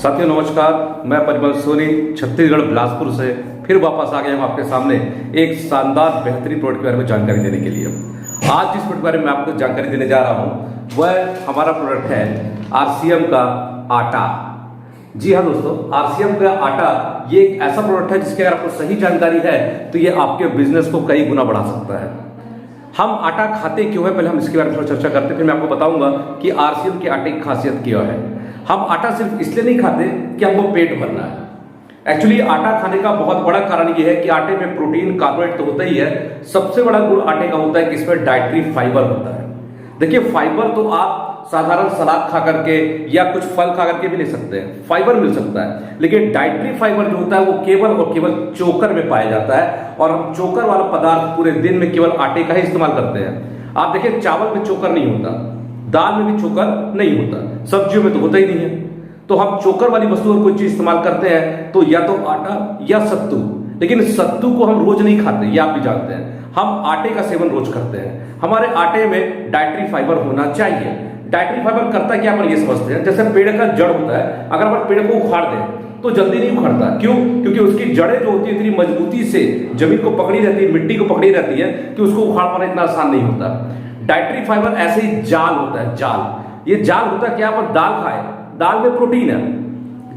साथियों नमस्कार, मैं परिमल सोनी छत्तीसगढ़ बिलासपुर से फिर वापस आ गया हूँ आपके सामने एक शानदार बेहतरीन प्रोडक्ट के बारे में जानकारी देने के लिए। आज जिस प्रोडक्ट के बारे में आपको जानकारी देने जा रहा हूँ वह हमारा प्रोडक्ट है आरसीएम का आटा। जी हाँ दोस्तों, आरसीएम का आटा ये एक ऐसा प्रोडक्ट है जिसकी अगर आपको सही जानकारी है तो ये आपके बिजनेस को कई गुना बढ़ा सकता है। हम आटा खाते क्यों है, पहले हम इसके बारे में थोड़ा चर्चा करते हैं, फिर मैं आपको बताऊंगा कि आरसीएम के आटे की खासियत क्या है। हम आटा सिर्फ इसलिए नहीं खाते कि हमको पेट भरना है। एक्चुअली आटा खाने का बहुत बड़ा कारण यह है कि आटे में प्रोटीन कार्बोहाइड्रेट तो होता ही है, सबसे बड़ा गुण आटे का होता है कि इसमें डाइटरी फाइबर होता है। देखिए, फाइबर तो आप साधारण सलाद खा करके या कुछ फल खा करके भी ले सकते हैं, फाइबर मिल सकता है, लेकिन डाइटरी फाइबर जो होता है वो केवल और केवल चोकर में पाया जाता है। और हम चोकर वाला पदार्थ पूरे दिन में केवल आटे का ही इस्तेमाल करते हैं। आप देखिए, चावल में चोकर नहीं होता, दाल में भी चोकर नहीं होता, सब्जियों में तो होता ही नहीं है। तो हम चोकर वाली वस्तु अगर कोई चीज इस्तेमाल करते हैं तो या तो आटा या सत्तू, लेकिन सत्तू को हम रोज नहीं खाते, ये आप भी जानते हैं। हम आटे का सेवन रोज करते हैं। हमारे आटे में डाइटरी फाइबर होना चाहिए। डाइटरी फाइबर करता क्या, अपन ये समझते हैं, जैसे पेड़ का जड़ होता है, अगर अपन पेड़ को उखाड़ दें तो जल्दी नहीं उखड़ता। क्यों? क्योंकि उसकी जड़ें जो होती है इतनी मजबूती से जमीन को पकड़ी रहती है, मिट्टी को पकड़ी रहती है कि उसको उखाड़ पाना इतना आसान नहीं होता। डाइटरी फाइबर ऐसे ही जाल होता है, जाल। ये जाल होता है क्या, अपन दाल खाए, दाल में प्रोटीन है,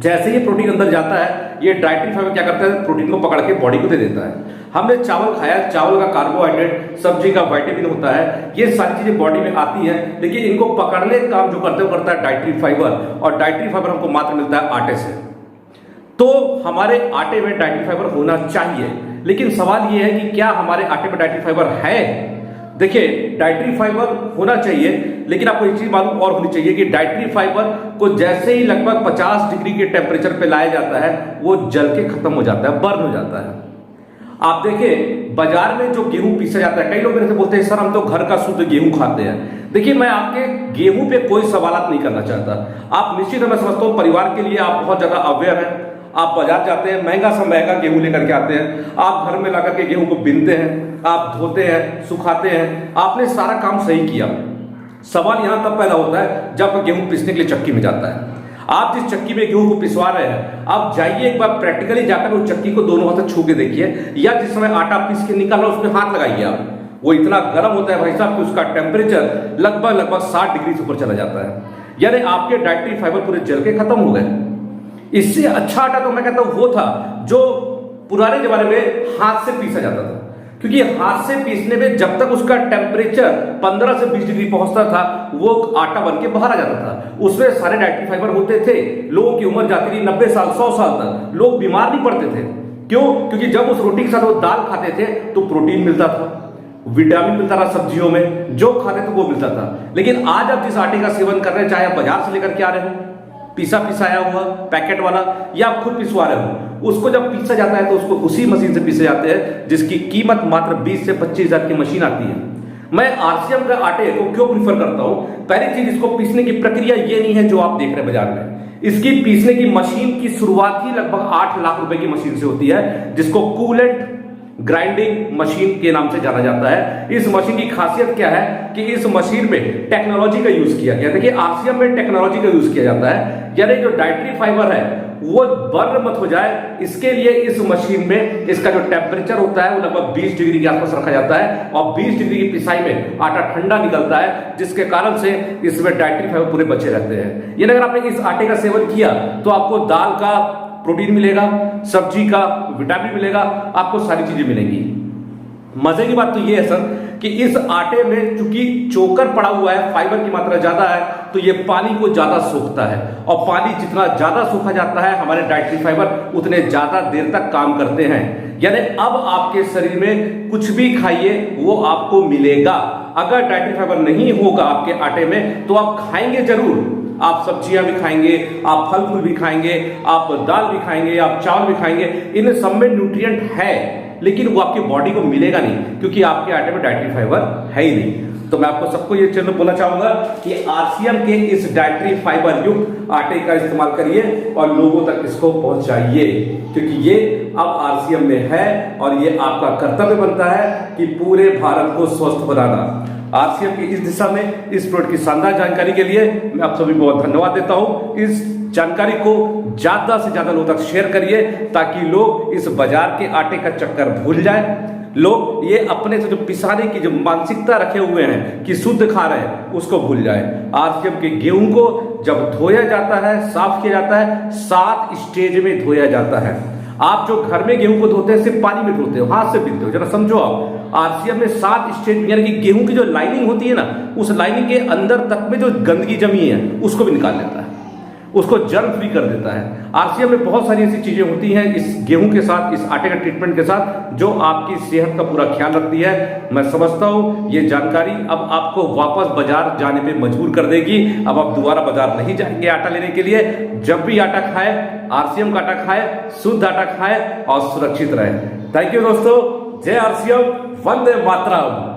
जैसे ही प्रोटीन अंदर जाता है ये डाइटरी फाइबर क्या करता है, प्रोटीन को पकड़ के बॉडी को दे देता है। हमने चावल खाया, चावल का कार्बोहाइड्रेट, सब्जी का विटामिन होता है, ये सारी चीजें बॉडी में आती हैं, लेकिन इनको पकड़ने का काम जो करते हैं वो करता है डाइटरी फाइबर। और डाइटरी फाइबर हमको मात्र मिलता है आटे से। तो हमारे आटे में डाइटरी फाइबर होना चाहिए, लेकिन सवाल ये है कि क्या हमारे आटे में डाइटरी फाइबर है। देखिए, डाइटरी फाइबर होना चाहिए, लेकिन आपको एक चीज मालूम और होनी चाहिए कि डाइटरी फाइबर को जैसे ही लगभग 50 डिग्री के टेम्परेचर पे लाया जाता है वो जल के खत्म हो जाता है, बर्न हो जाता है। आप देखिए, बाजार में जो गेहूं पीसा जाता है, कई लोग मेरे से बोलते हैं सर हम तो घर का शुद्ध गेहूं खाते हैं। देखिए, मैं आपके गेहूं पे कोई सवाल नहीं करना चाहता। आप निश्चित है, मैं समझता हूं परिवार के लिए आप बहुत ज्यादा अवेयर हैं। आप बाजार जाते हैं, महंगा से महंगा गेहूं लेकर के आते हैं, आप घर में लाकर के गेहूं को बीनते हैं, आप धोते हैं, सुखाते हैं, आपने सारा काम सही किया। सवाल यहां तब पैदा होता है जब गेहूं पीसने के लिए चक्की में जाता है। आप जिस चक्की में गेहूं को पिसवा रहे हैं, आप जाइए एक बार प्रैक्टिकली जाकर उस चक्की को दोनों हाथ से छू के देखिए, या जिस समय आटा पीस के निकाल रहा है उसमें हाथ लगाइए आप। वो इतना गर्म होता है भाई साहब कि उसका टेम्परेचर लगभग 60 डिग्री से ऊपर चला जाता है। यानी आपके डाइटरी फाइबर पूरे जल के खत्म हो गए। इससे अच्छा आटा तो मैं कहता हूं वो था जो पुराने जमाने में हाथ से पीसा जाता था, क्योंकि हाथ से पीसने में जब तक उसका टेम्परेचर 15 से 20 डिग्री पहुंचता था वो आटा बन के बाहर आ जाता था। उसमें सारे डाइटरी फाइबर होते थे। लोगों की उम्र जाती थी 90 साल 100 साल तक, लोग बीमार नहीं पड़ते थे। क्यों? क्योंकि जब उस रोटी के साथ वो दाल खाते थे तो प्रोटीन मिलता था, विटामिन मिलता था, सब्जियों में जो खाते थे वो मिलता था। लेकिन आज आप जिस आटे का सेवन कर रहे हैं, चाहे आप बाजार से लेकर के आ रहे हो पीसा पिसाया हुआ पैकेट वाला, या आप खुद पिसवा रहे हो, उसको जब पीसा जाता है तो उसको उसी मशीन से पीसे जाते हैं जिसकी कीमत मात्र 20 से 25 हजार की मशीन आती है। मैं आरसीएम के आटे को क्यों प्रीफर करता हूं? पहली चीज, इसको पीसने की प्रक्रिया ये नहीं है जो आप देख रहे हैं बाजार में। इसकी पीसने की मशीन की शुरुआत ही लगभग 8 लाख रुपए की मशीन से होती है, जिसको कूलेंट ग्राइंडिंग मशीन के नाम से जाना जाता है। इस मशीन की खासियत क्या है कि इस मशीन में टेक्नोलॉजी का यूज किया गया। देखिए, आरसीएम में टेक्नोलॉजी का यूज किया जाता है, यानी जो डाइटरी फाइबर है वो बर्न मत हो जाए, इसके लिए इस मशीन में इसका जो टेम्परेचर होता है वो लगभग 20 डिग्री के आसपास रखा जाता है, और 20 डिग्री की पिसाई में आटा ठंडा निकलता है, जिसके कारण से इसमें डाइटरी फाइबर पूरे बचे रहते हैं। यानी अगर आपने इस आटे का सेवन किया तो आपको दाल का प्रोटीन मिलेगा, सब्जी का विटामिन मिलेगा, आपको सारी चीजें मिलेंगी। मजे की बात तो ये है सर कि इस आटे में चूंकि चोकर पड़ा हुआ है, फाइबर की मात्रा ज्यादा है, तो ये पानी को ज्यादा सोखता है, और पानी जितना ज्यादा सोखा जाता है हमारे डाइटरी फाइबर उतने ज्यादा देर तक काम करते हैं। यानी अब आपके शरीर में कुछ भी खाइए वो आपको मिलेगा। अगर डाइटरी फाइबर नहीं होगा आपके आटे में तो आप खाएंगे जरूर, आप सब्जियां भी खाएंगे, आप फल फूल भी खाएंगे, आप दाल भी खाएंगे, आप चावल भी खाएंगे, इन सब में न्यूट्रिएंट है, लेकिन वो आपकी बॉडी को मिलेगा नहीं, क्योंकि आपके आटे में डाइटरी फाइबर है ही नहीं। तो मैं आपको सबको ये चीज बोलना चाहूंगा कि आरसीएम के इस डाइटरी फाइबर युक्त आटे का इस्तेमाल करिए और लोगों तक इसको पहुंचाइए, क्योंकि ये अब आरसीएम में है और ये आपका कर्तव्य बनता है कि पूरे भारत को स्वस्थ बनाना। आरसीएम की इस दिशा में इस प्रोडक्ट की शानदार जानकारी के लिए मैं आप सभी को बहुत धन्यवाद देता हूं। इस जानकारी को ज्यादा से ज्यादा लोगों तक शेयर करिए ताकि लोग इस बाजार के आटे का चक्कर भूल जाए। लोग ये अपने से जो पिसाने की जो मानसिकता रखे हुए हैं कि शुद्ध खा रहे हैं उसको भूल जाए। आरसीएम के गेहूं को जब धोया जाता है, साफ किया जाता है, 7 स्टेज में धोया जाता है। आप जो घर में गेहूं को धोते हैं सिर्फ पानी में धोते हो, हाथ से पीते हो, जरा समझो आप। आरसीएम में 7 स्टेज, यानी कि गेहूं की जो लाइनिंग होती है ना, उस लाइनिंग के अंदर तक में जो गंदगी जमी है उसको भी निकाल लेता है, उसको जर्म फ्री कर देता है। आरसीएम में बहुत सारी ऐसी चीजें होती हैं इस गेहूं के साथ, इस आटे का ट्रीटमेंट के साथ, जो आपकी सेहत का पूरा ख्याल रखती है। मैं समझता हूं ये जानकारी अब आपको वापस बाजार जाने पे मजबूर कर देगी। अब आप दोबारा बाजार नहीं जाएंगे आटा लेने के लिए। जब भी आटा खाए, आरसीएम का आटा खाए, शुद्ध आटा खाए और सुरक्षित रहे। थैंक यू दोस्तों। जय आरसीएम, वंदे मातरम।